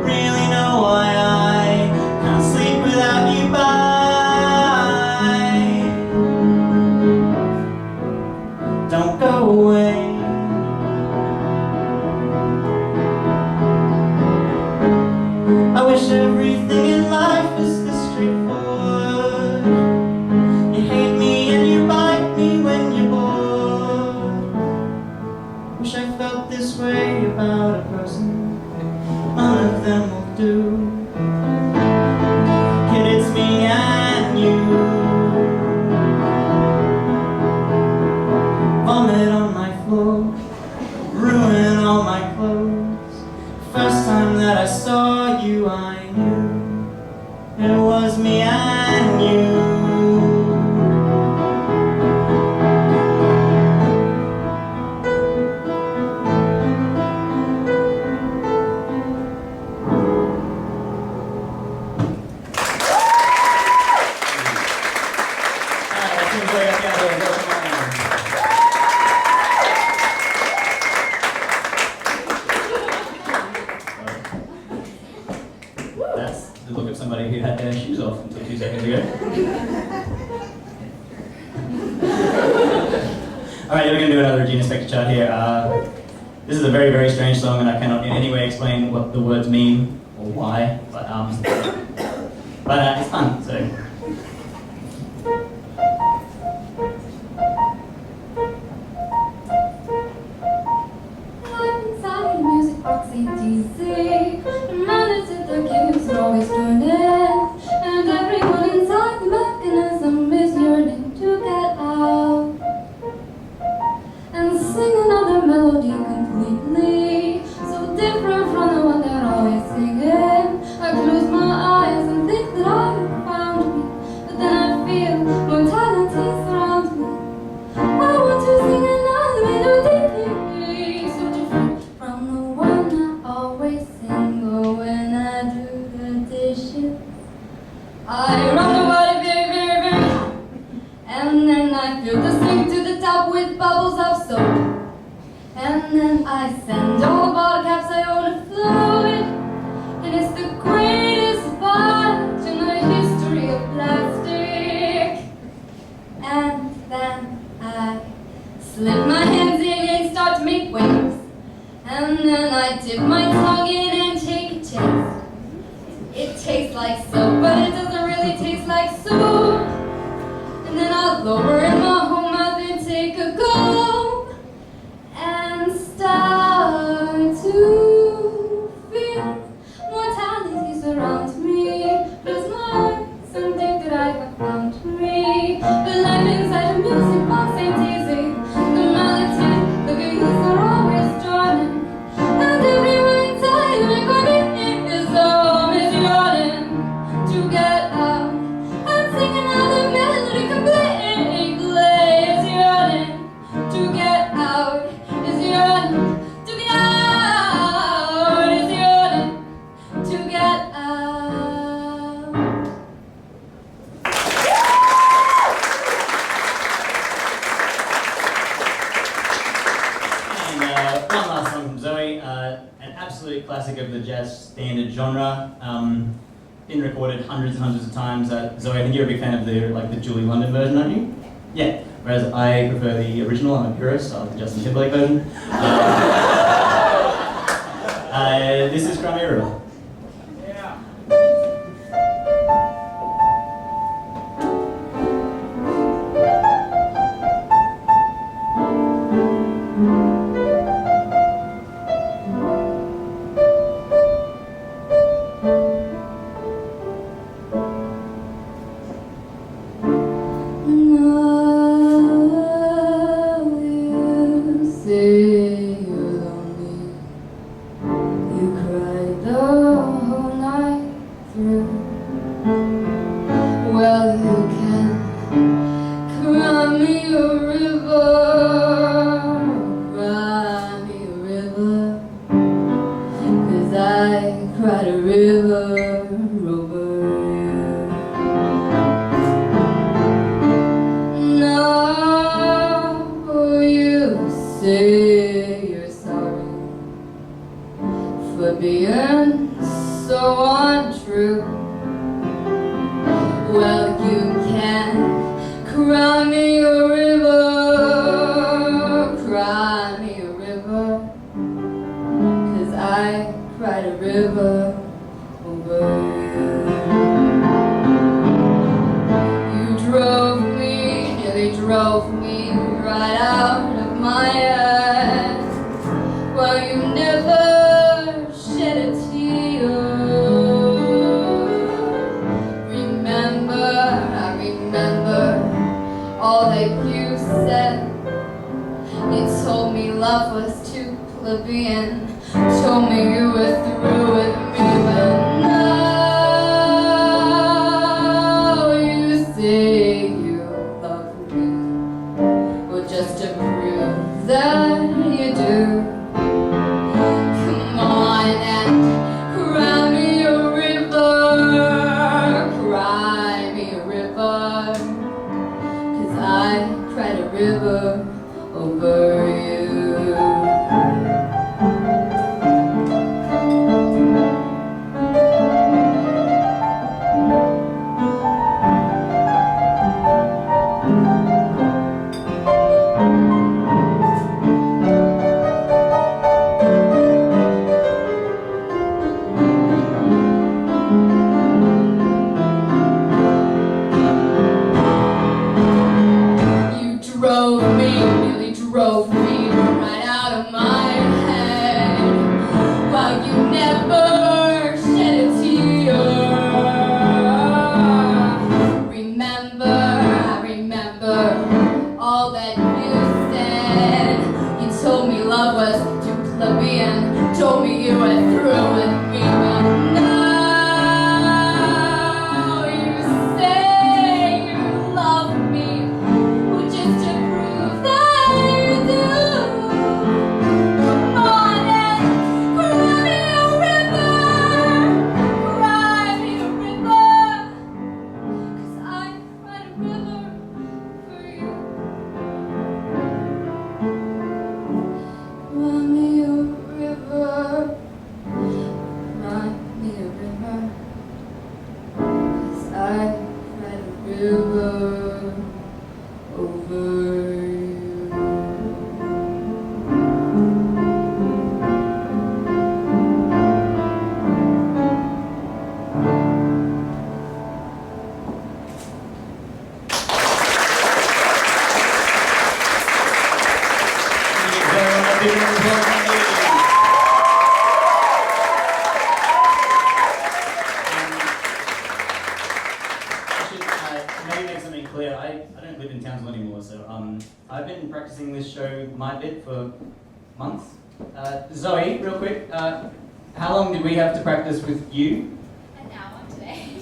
really know why I can't sleep without you by. Don't go away. I wish everything in life was this straightforward. You hate me and you bite me when you're bored. Wish I felt this way about a person. None of them will do. Kid, it's me and you. Vomit on my floor, ruin all my clothes. First time that I saw you, I knew it was me and you. That's the look of somebody who had their shoes off until 2 seconds ago. Alright, we're going to do another Regina Spektor chart here. This is a very, very strange song, and I cannot in any way explain what the words mean or why, but it's fun, so. Always turning, and everyone inside the mechanism is yearning to get out and sing another melody completely so different from the one they're always singing. I close my eyes and think that I have found me it waves. And then I dip my tongue in and take a taste. It tastes like soap, but it doesn't really taste like soup. And then I'll lower in my whole mouth and take a gulp and start to feel mortality surrounds me. But it's not something that I have found to me. But life inside a music box ain't easy. The melody, the keys are always dawning. And everyone inside recording is always yawning to get out and sing another melody completely. Is yawning to get out. Is yawning to get out. Is yawning to get out. And one last song from Zoe, an absolute classic of the jazz standard genre. Been recorded hundreds and hundreds of times. Zoe, I think you're a big fan of the Julie London version, aren't you? Yeah. Whereas I prefer the original. I'm a purist. I like the Justin Timberlake version. This is Cry Me a River. Well, you can cry me a river, cry me a river, 'cause I cried a river over you. Now you say you're sorry for being so untrue. Well, you can cry me a river, cry me a river, 'cause I cried a river over you. You drove me, nearly drove me right out of my head. Well, you never shed a tear. All that you said. You told me love was too plebeian, told me you were through with me, but now you say you love me. Well, just to prove that you do, come on and cry me a river, cry me a river, I cried a river over you. Drove me right out of my head. While you never shed a tear. Remember, I remember all that you said. You told me love was too plebeian, told me you were through with me, but now you say you love me. Well, just to prove that over you. clear, I don't live in Townsville anymore, so I've been practicing this show, my bit, for months. Zoe, real quick, how long did we have to practice with you? An hour today.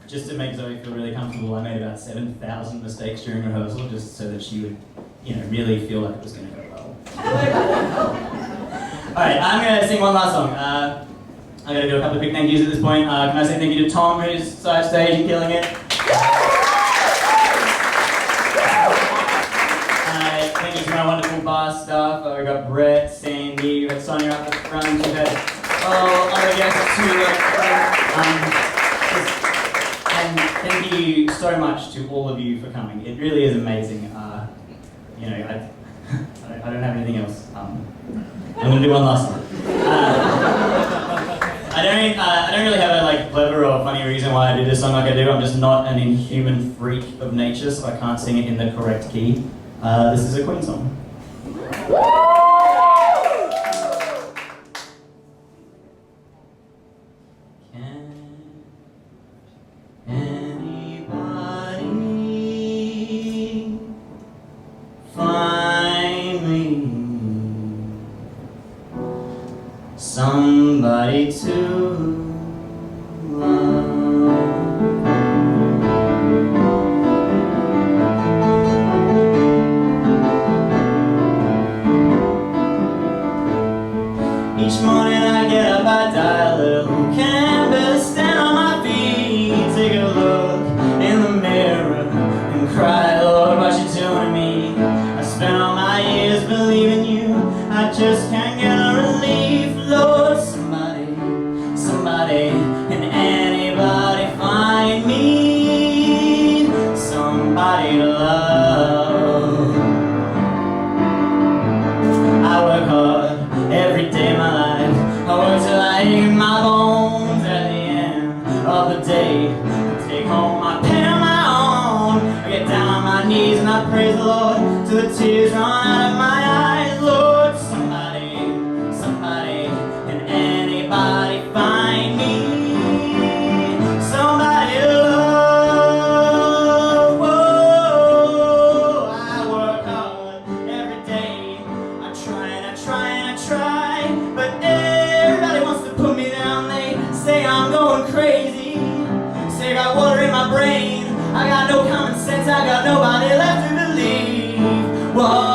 Just to make Zoe feel really comfortable, I made about 7,000 mistakes during rehearsal, just so that she would, really feel like it was going to go well. Alright, I'm going to sing one last song. I'm going to do a couple of quick thank yous at this point. Can I say thank you to Tom, who's side stage and killing it? Thank you to my wonderful bar staff. We've got Brett, Sandy, we've got Sonia up the front, we've had other guests too. And thank you so much to all of you for coming. It really is amazing. I don't have anything else. I'm going to do one last one. I don't really have a clever or funny reason why I did this song like I do. I'm just not an inhuman freak of nature, so I can't sing it in the correct key. This is a Queen song. Somebody to love. Each morning I get up, I dial it. Who can better stand on my feet? Take a look in the mirror and cry, Lord, what you doing to me? I spent all my years believing you. I just can't get a relief. Lord, somebody, can anybody find me somebody to love? I work hard every day of my life. I work till I ache in my bones. At the end of the day, I take home my pen on my own. I get down on my knees and I praise the Lord till the tears run out of my eyes. Lord, somebody, can anybody find me somebody to love? Whoa, I work hard every day. I try, but everybody wants to put me down. They say I'm going crazy, say I got water in my brain. I got no common sense, I got nobody left to believe. Whoa.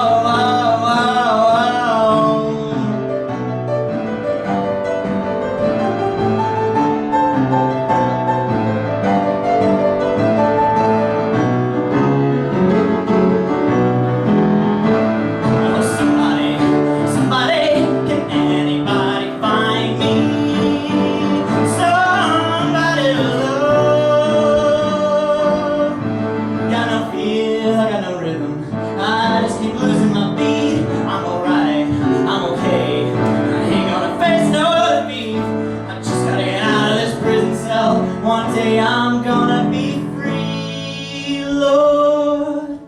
One day I'm gonna be free, Lord.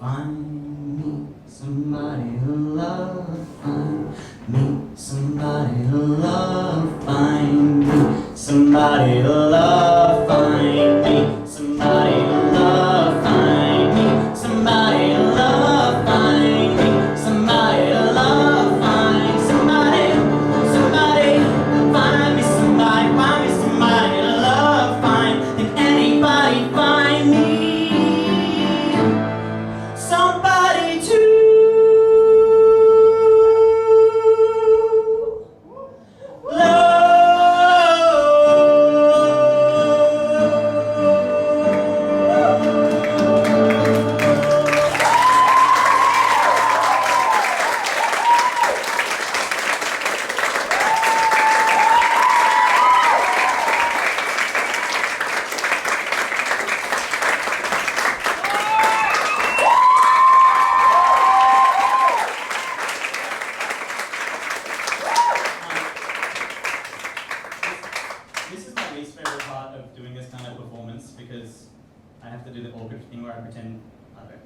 Find me somebody to love. Find me somebody to love. Find me somebody to love. Find me somebody to love. Find me somebody to love. Find me somebody to love. Find somebody, find me somebody, find me somebody to love. Find, can anybody find me somebody to because I have to do the awkward thing where I pretend I don't.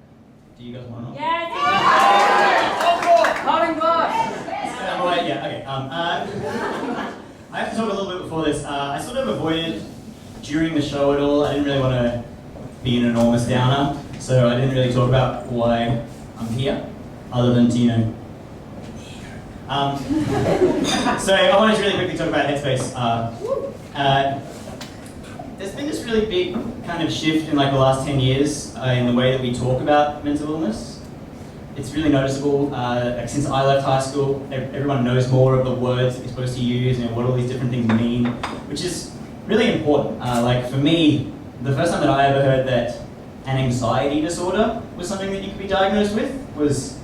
Do you guys want to? Yes! Calling glass! Yeah, okay. I have to talk a little bit before this. I sort of avoided during the show at all. I didn't really want to be an enormous downer, so I didn't really talk about why I'm here, other than to, you know, so I wanted to really quickly talk about Headspace. There's been this really big kind of shift in like the last 10 years in the way that we talk about mental illness. It's really noticeable. Like since I left high school, everyone knows more of the words that you're supposed to use and what all these different things mean, which is really important. Like for me, the first time that I ever heard that an anxiety disorder was something that you could be diagnosed with was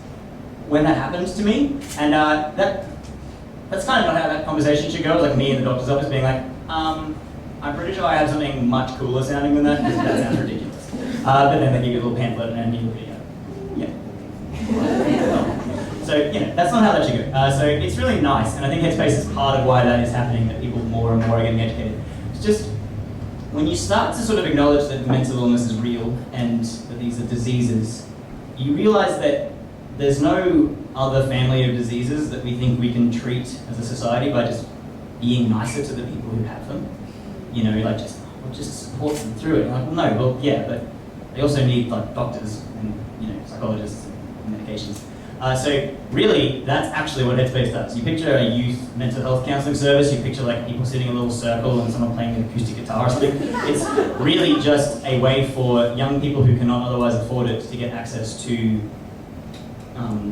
when that happened to me. And that's kind of not how that conversation should go, like me in the doctor's office being like, I'm pretty sure I have something much cooler sounding than that, because that sounds ridiculous. But then they give you a little pamphlet and you go, yeah. So, you know, that's not how that should go. So it's really nice, and I think Headspace is part of why that is happening, that people more and more are getting educated. It's just, when you start to sort of acknowledge that mental illness is real and that these are diseases, you realize that there's no other family of diseases that we think we can treat as a society by just being nicer to the people who have them. You know, like just support them through it. You're like, well, no, well, yeah, but they also need like doctors and, you know, psychologists and medications. So really, that's actually what Headspace does. You picture a youth mental health counselling service, you picture like people sitting in a little circle and someone playing an acoustic guitar or something. It's really just a way for young people who cannot otherwise afford it to get access to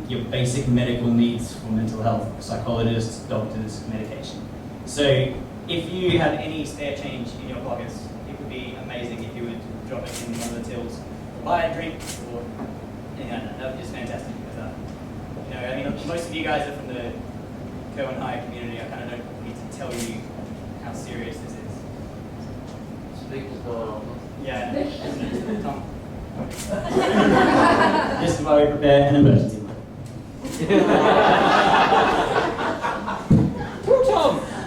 your basic medical needs for mental health, psychologists, doctors, medication. So if you have any spare change in your pockets, it would be amazing if you would drop it in one of the tills, or buy a drink, or anything like that. That would be just fantastic. Because, you know, I mean, most of you guys are from the Cohen High community. I kind of don't need to tell you how serious this is. Speak as well. Yeah. Tom. Just while we prepare an emergency.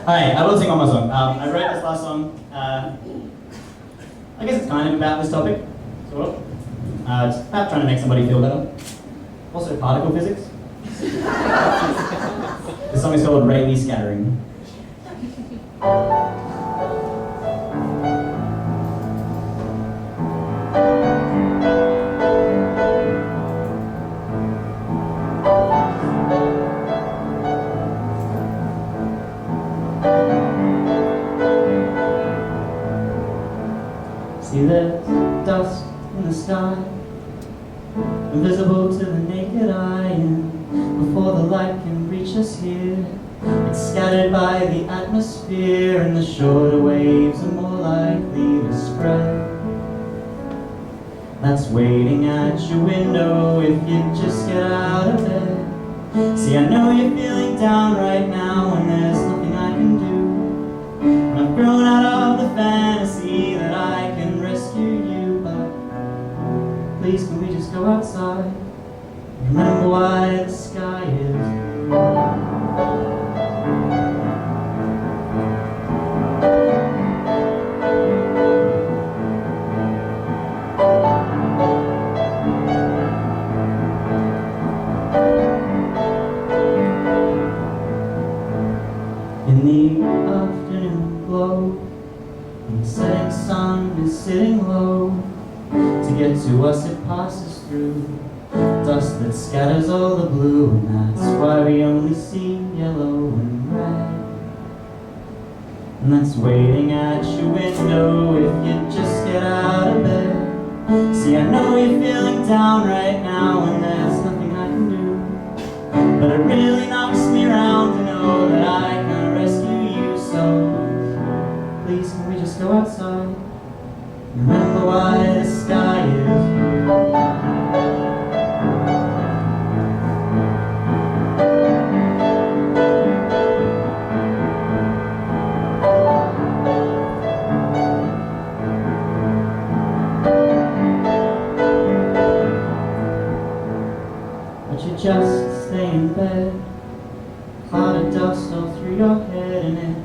Alright, I will sing one more song. I wrote this last song. I guess it's kind of about this topic, sort of. It's about trying to make somebody feel better. Also particle physics. This song is called Rayleigh Scattering. See, there's dust in the sky, invisible to the naked eye, and before the light can reach us here, it's scattered by the atmosphere, and the shorter waves are more likely to spread. That's waiting at your window if you just get out of bed. See, I know you're feeling down right now, and there's nothing I can do. And I've grown out of the fantasy that I can rescue you, but please can we just go outside? Remember why the sky is blue. In the afternoon glow, when the setting sun is sitting low, to get to us it passes through dust that scatters all the blue, and that's why we only see yellow and red. And that's waiting at your window if you just get out of bed. See, I know you're feeling down right now, and there's nothing I can do, but it really knocks me around to know that I can rescue you. So please can we just go outside? Remember why the sky is blue. But you just stay in bed, cloud of dust all through your head, and it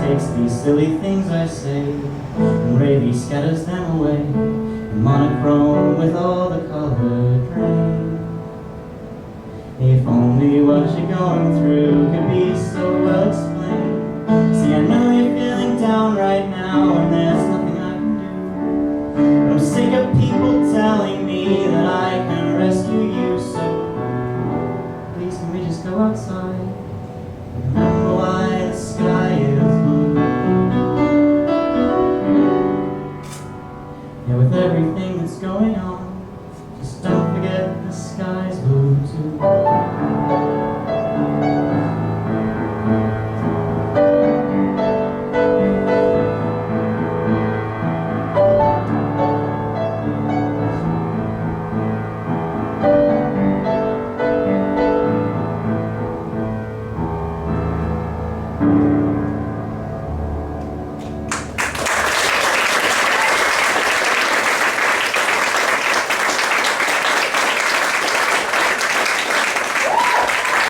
takes these silly things I say and Rayleigh scatters them away in monochrome with all the color drained. If only what you're going through could be outside. Remember why the sky is blue. Yeah, with everything that's going on,